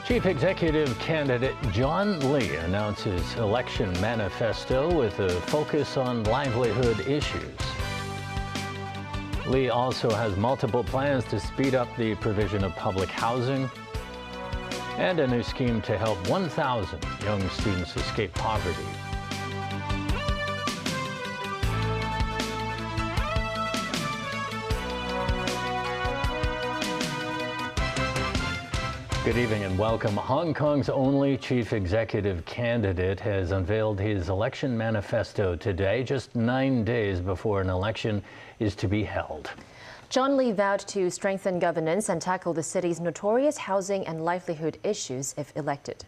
Chief Executive candidate John Lee announces election manifesto with a focus on livelihood issues. Lee also has multiple plans to speed up the provision of public housing and a new scheme to help 1,000 young students escape poverty. Good evening and welcome. Hong Kong's only chief executive candidate has unveiled his election manifesto today, just 9 days before an election is to be held. John Lee vowed to strengthen governance and tackle the city's notorious housing and livelihood issues if elected.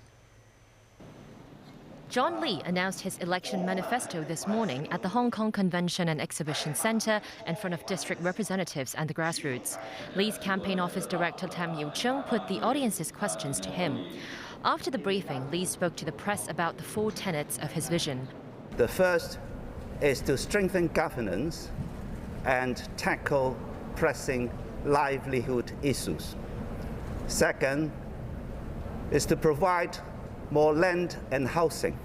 John Lee announced his election manifesto this morning at the Hong Kong Convention and Exhibition Centre in front of district representatives and the grassroots. Lee's campaign office director Tam Yiu-chung put the audience's questions to him. After the briefing, Lee spoke to the press about the 4 tenets of his vision. The first is to strengthen governance and tackle pressing livelihood issues. Second is to provide more land and housing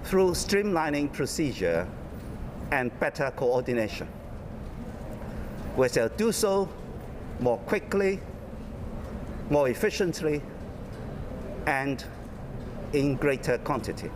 through streamlining procedure and better coordination. We shall do so more quickly, more efficiently, and in greater quantity.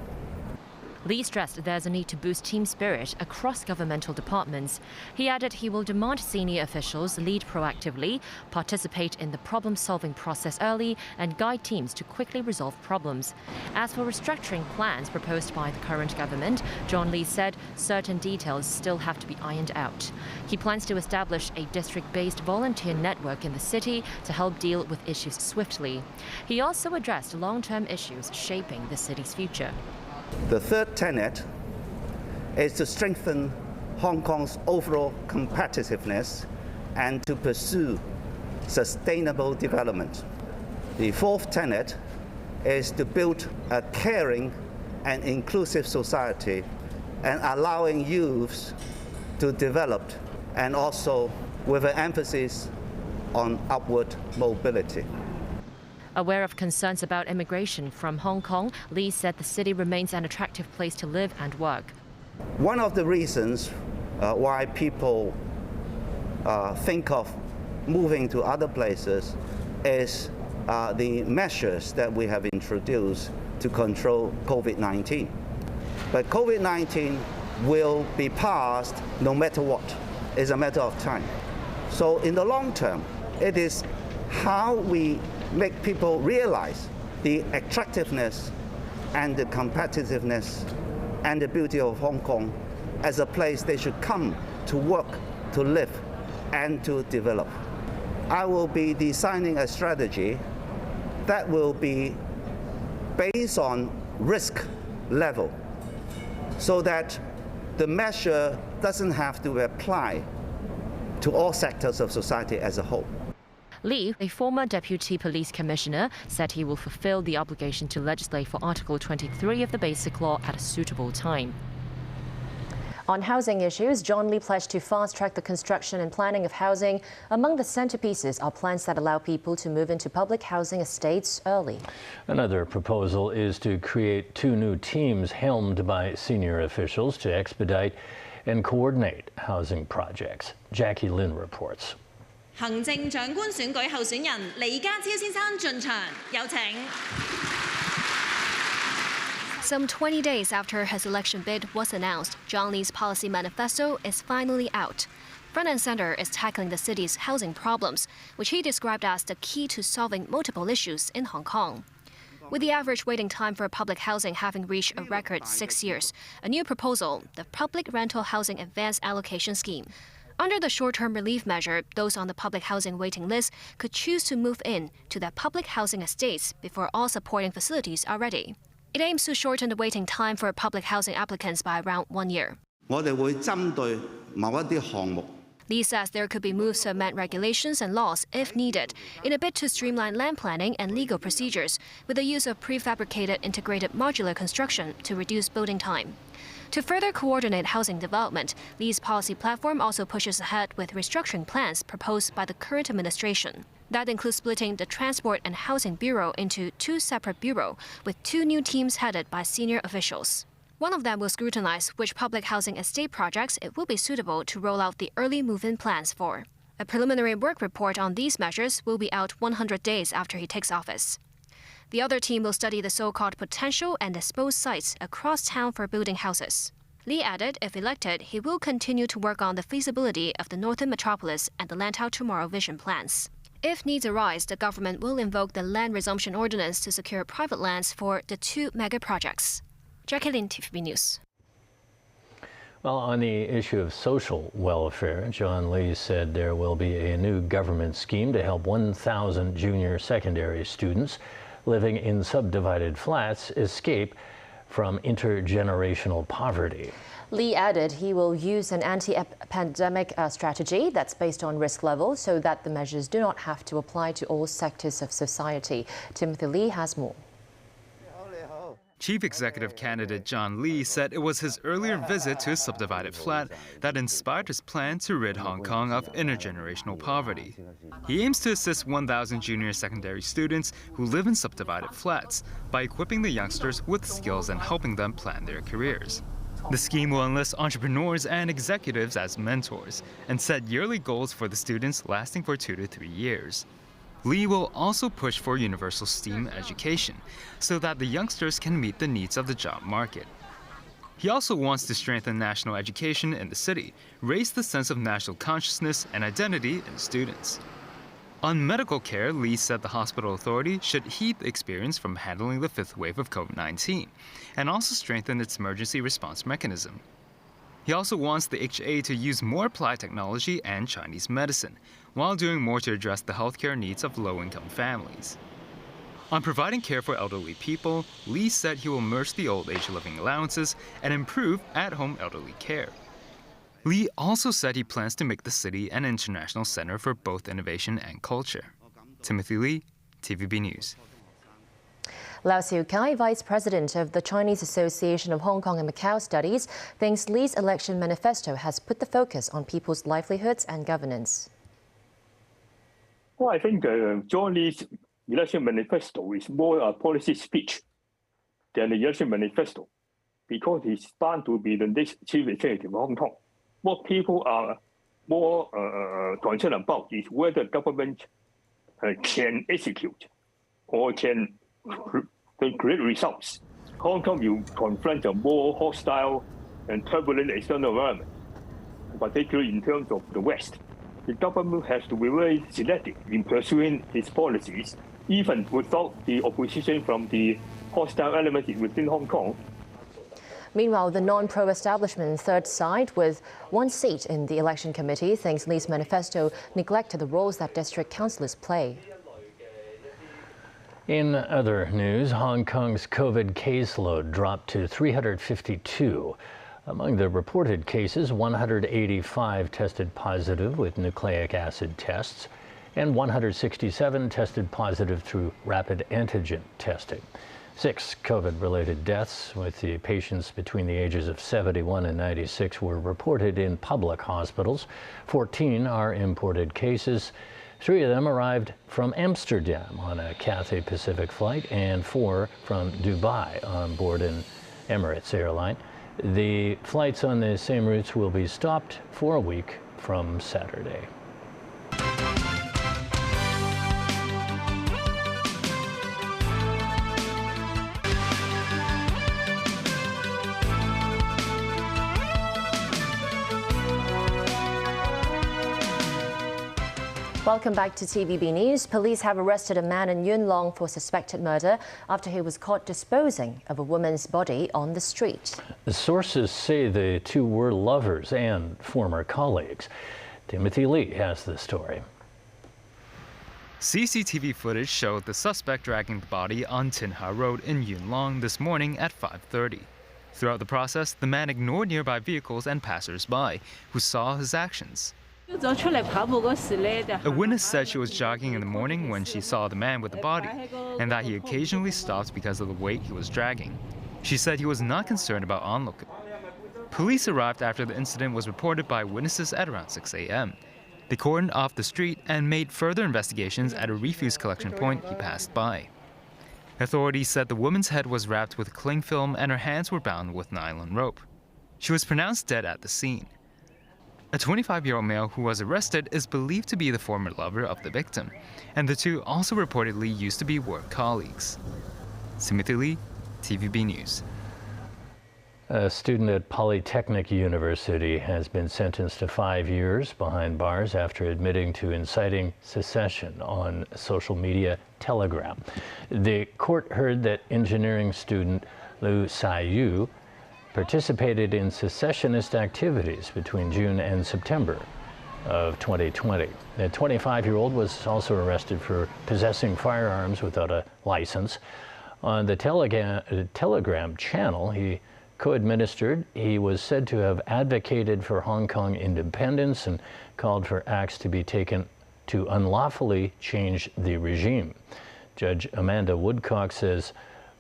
Lee stressed there's a need to boost team spirit across governmental departments. He added he will demand senior officials lead proactively, participate in the problem-solving process early, and guide teams to quickly resolve problems. As for restructuring plans proposed by the current government, John Lee said certain details still have to be ironed out. He plans to establish a district-based volunteer network in the city to help deal with issues swiftly. He also addressed long-term issues shaping the city's future. The third tenet is to strengthen Hong Kong's overall competitiveness and to pursue sustainable development. The fourth tenet is to build a caring and inclusive society and allowing youths to develop, and also with an emphasis on upward mobility. Aware of concerns about immigration from Hong Kong, Lee said the city remains an attractive place to live and work. One of the reasons why people think of moving to other places is the measures that we have introduced to control COVID-19. But COVID-19 will be passed no matter what. It's a matter of time. So in the long term, it is how we make people realize the attractiveness and the competitiveness and the beauty of Hong Kong as a place they should come to work, to live, and to develop. I will be designing a strategy that will be based on risk level so that the measure doesn't have to apply to all sectors of society as a whole. Lee, a former deputy police commissioner, said he will fulfill the obligation to legislate for Article 23 of the Basic Law at a suitable time. On housing issues, John Lee pledged to fast-track the construction and planning of housing. Among the centerpieces are plans that allow people to move into public housing estates early. Another proposal is to create 2 new teams helmed by senior officials to expedite and coordinate housing projects. Jackie Lin reports. 行政長官選舉候選人李家超先生進場，有請。 Some 20 days after his election bid was announced, John Lee's policy manifesto is finally out. Front and center is tackling the city's housing problems, which he described as the key to solving multiple issues in Hong Kong. With the average waiting time for public housing having reached a record 6 years, a new proposal, the Public Rental Housing Advance Allocation Scheme. Under the short-term relief measure, those on the public housing waiting list could choose to move in to their public housing estates before all supporting facilities are ready. It aims to shorten the waiting time for public housing applicants by around 1 year. Lee says there could be moves to amend regulations and laws if needed in a bid to streamline land planning and legal procedures with the use of prefabricated integrated modular construction to reduce building time. To further coordinate housing development, Li's policy platform also pushes ahead with restructuring plans proposed by the current administration. That includes splitting the Transport and Housing Bureau into 2 separate bureaus, with 2 new teams headed by senior officials. One of them will scrutinize which public housing estate projects it will be suitable to roll out the early move-in plans for. A preliminary work report on these measures will be out 100 days after he takes office. The other team will study the so-called potential and exposed sites across town for building houses. Li added if elected, he will continue to work on the feasibility of the Northern Metropolis and the Land Out Tomorrow vision plans. If needs arise, the government will invoke the Land Resumption Ordinance to secure private lands for the 2 mega projects. Jackie Lin, TVB News. Well, on the issue of social welfare, John Lee said there will be a new government scheme to help 1,000 junior secondary students living in subdivided flats escape from intergenerational poverty. Lee added he will use an anti-pandemic strategy that's based on risk level so that the measures do not have to apply to all sectors of society. Timothy Lee has more. Chief Executive candidate John Lee said it was his earlier visit to a subdivided flat that inspired his plan to rid Hong Kong of intergenerational poverty. He aims to assist 1,000 junior secondary students who live in subdivided flats by equipping the youngsters with skills and helping them plan their careers. The scheme will enlist entrepreneurs and executives as mentors and set yearly goals for the students lasting for 2 to 3 years. Lee will also push for universal STEAM education so that the youngsters can meet the needs of the job market. He also wants to strengthen national education in the city, raise the sense of national consciousness and identity in students. On medical care, Lee said the hospital authority should heed the experience from handling the 5th wave of COVID-19 and also strengthen its emergency response mechanism. He also wants the HA to use more applied technology and Chinese medicine, while doing more to address the healthcare needs of low-income families. On providing care for elderly people, Lee said he will merge the old age living allowances and improve at-home elderly care. Lee also said he plans to make the city an international center for both innovation and culture. Timothy Lee, TVB News. Lau Siu-kai, Vice President of the Chinese Association of Hong Kong and Macau Studies, thinks Lee's election manifesto has put the focus on people's livelihoods and governance. Well, I think John Lee's election manifesto is more a policy speech than the election manifesto, because he's bound to be the next chief executive of Hong Kong. What people are more concerned about is whether government can execute or can create results. Hong Kong will confront a more hostile and turbulent external environment, particularly in terms of the West. The government has to be very selective in pursuing its policies, even without the opposition from the hostile elements within Hong Kong. Meanwhile, the non-pro-establishment Third Side, with 1 seat in the election committee, thinks Lee's manifesto neglected the roles that district councillors play. In other news, Hong Kong's COVID caseload dropped to 352. Among the reported cases, 185 tested positive with nucleic acid tests, and 167 tested positive through rapid antigen testing. 6 COVID-related deaths with the patients between the ages of 71 and 96 were reported in public hospitals. 14 are imported cases. 3 of them arrived from Amsterdam on a Cathay Pacific flight and 4 from Dubai on board an Emirates airline. The flights on the same routes will be stopped for a week from Saturday. Welcome back to TVB News. Police have arrested a man in Yuen Long for suspected murder after he was caught disposing of a woman's body on the street. The sources say the 2 were lovers and former colleagues. Timothy Lee has the story. CCTV footage showed the suspect dragging the body on Tin Ha Road in Yuen Long this morning at 5:30. Throughout the process, the man ignored nearby vehicles and passers-by who saw his actions. A witness said she was jogging in the morning when she saw the man with the body, and that he occasionally stopped because of the weight he was dragging. She said he was not concerned about onlookers. Police arrived after the incident was reported by witnesses at around 6 a.m. They cordoned off the street and made further investigations at a refuse collection point he passed by. Authorities said the woman's head was wrapped with cling film and her hands were bound with nylon rope. She was pronounced dead at the scene. A 25-year-old male who was arrested is believed to be the former lover of the victim, and the two also reportedly used to be work colleagues. Timothy Lee, TVB News. A student at Polytechnic University has been sentenced to 5 years behind bars after admitting to inciting secession on social media Telegram. The court heard that engineering student Liu Saiyu participated in secessionist activities between June and September of 2020. The 25-year-old was also arrested for possessing firearms without a license. On the Telegram channel he co-administered, he was said to have advocated for Hong Kong independence and called for acts to be taken to unlawfully change the regime. Judge Amanda Woodcock says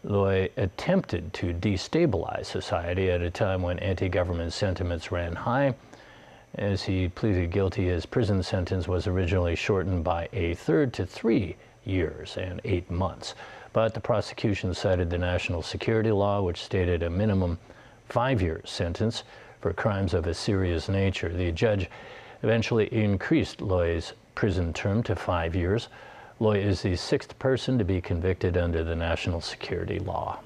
Loy attempted to destabilize society at a time when anti-government sentiments ran high. As he pleaded guilty, his prison sentence was originally shortened by a third to 3 years and 8 months. But the prosecution cited the national security law, which stated a minimum 5-year sentence for crimes of a serious nature. The judge eventually increased Loy's prison term to 5 years. Loy is the 6th person to be convicted under the national security law.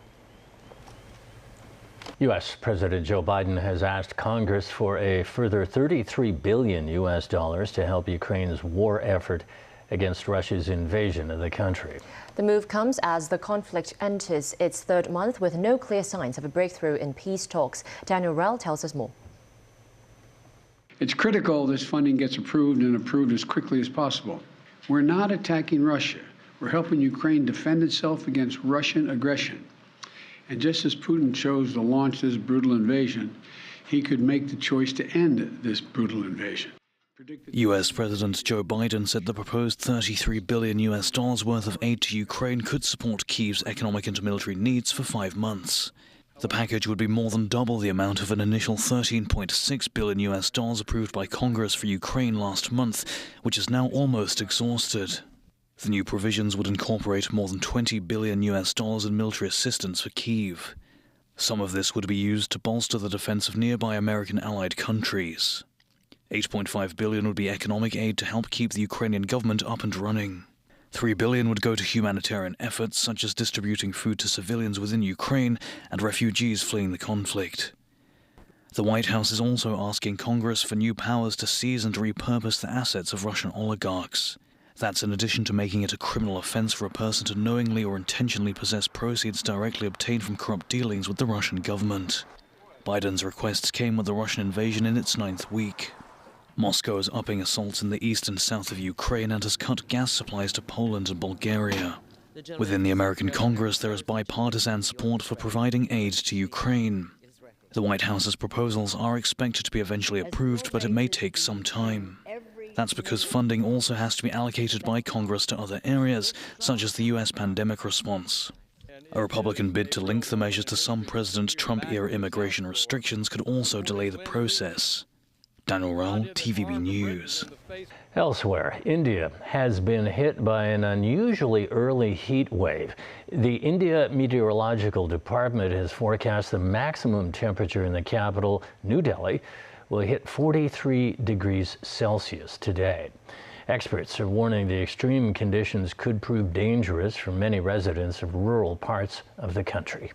U.S. President Joe Biden has asked Congress for a further $33 billion to help Ukraine's war effort against Russia's invasion of the country. The move comes as the conflict enters its 3rd month with no clear signs of a breakthrough in peace talks. Daniel Rell tells us more. It's critical this funding gets approved and approved as quickly as possible. We're not attacking Russia. We're helping Ukraine defend itself against Russian aggression. And just as Putin chose to launch this brutal invasion, he could make the choice to end this brutal invasion. U.S. President Joe Biden said the proposed $33 billion worth of aid to Ukraine could support Kyiv's economic and military needs for 5 months. The package would be more than double the amount of an initial $13.6 billion approved by Congress for Ukraine last month, which is now almost exhausted. The new provisions would incorporate more than $20 billion in military assistance for Kyiv. Some of this would be used to bolster the defense of nearby American allied countries. $8.5 billion would be economic aid to help keep the Ukrainian government up and running. $3 billion would go to humanitarian efforts such as distributing food to civilians within Ukraine and refugees fleeing the conflict. The White House is also asking Congress for new powers to seize and repurpose the assets of Russian oligarchs. That's in addition to making it a criminal offense for a person to knowingly or intentionally possess proceeds directly obtained from corrupt dealings with the Russian government. Biden's requests came with the Russian invasion in its 9th week. Moscow is upping assaults in the east and south of Ukraine and has cut gas supplies to Poland and Bulgaria. Within the American Congress, there is bipartisan support for providing aid to Ukraine. The White House's proposals are expected to be eventually approved, but it may take some time. That's because funding also has to be allocated by Congress to other areas, such as the U.S. pandemic response. A Republican bid to link the measures to some President Trump-era immigration restrictions could also delay the process. Daniel Rell, TVB News. Elsewhere, India has been hit by an unusually early heat wave. The India Meteorological Department has forecast the maximum temperature in the capital, New Delhi, will hit 43 degrees Celsius today. Experts are warning the extreme conditions could prove dangerous for many residents of rural parts of the country.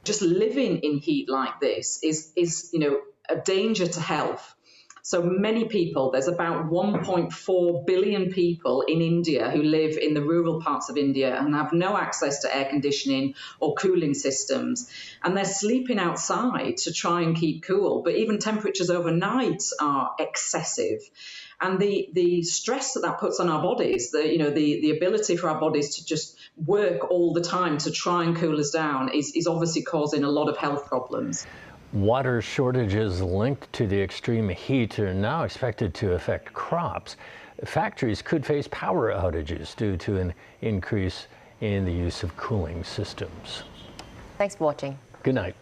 Just living in heat like this is a danger to health. So many people, there's about 1.4 billion people in India who live in the rural parts of India and have no access to air conditioning or cooling systems. And they're sleeping outside to try and keep cool. But even temperatures overnight are excessive. And the stress that puts on our bodies, the ability for our bodies to just work all the time to try and cool us down is obviously causing a lot of health problems. Water shortages linked to the extreme heat are now expected to affect crops. Factories could face power outages due to an increase in the use of cooling systems. Thanks for watching. Good night.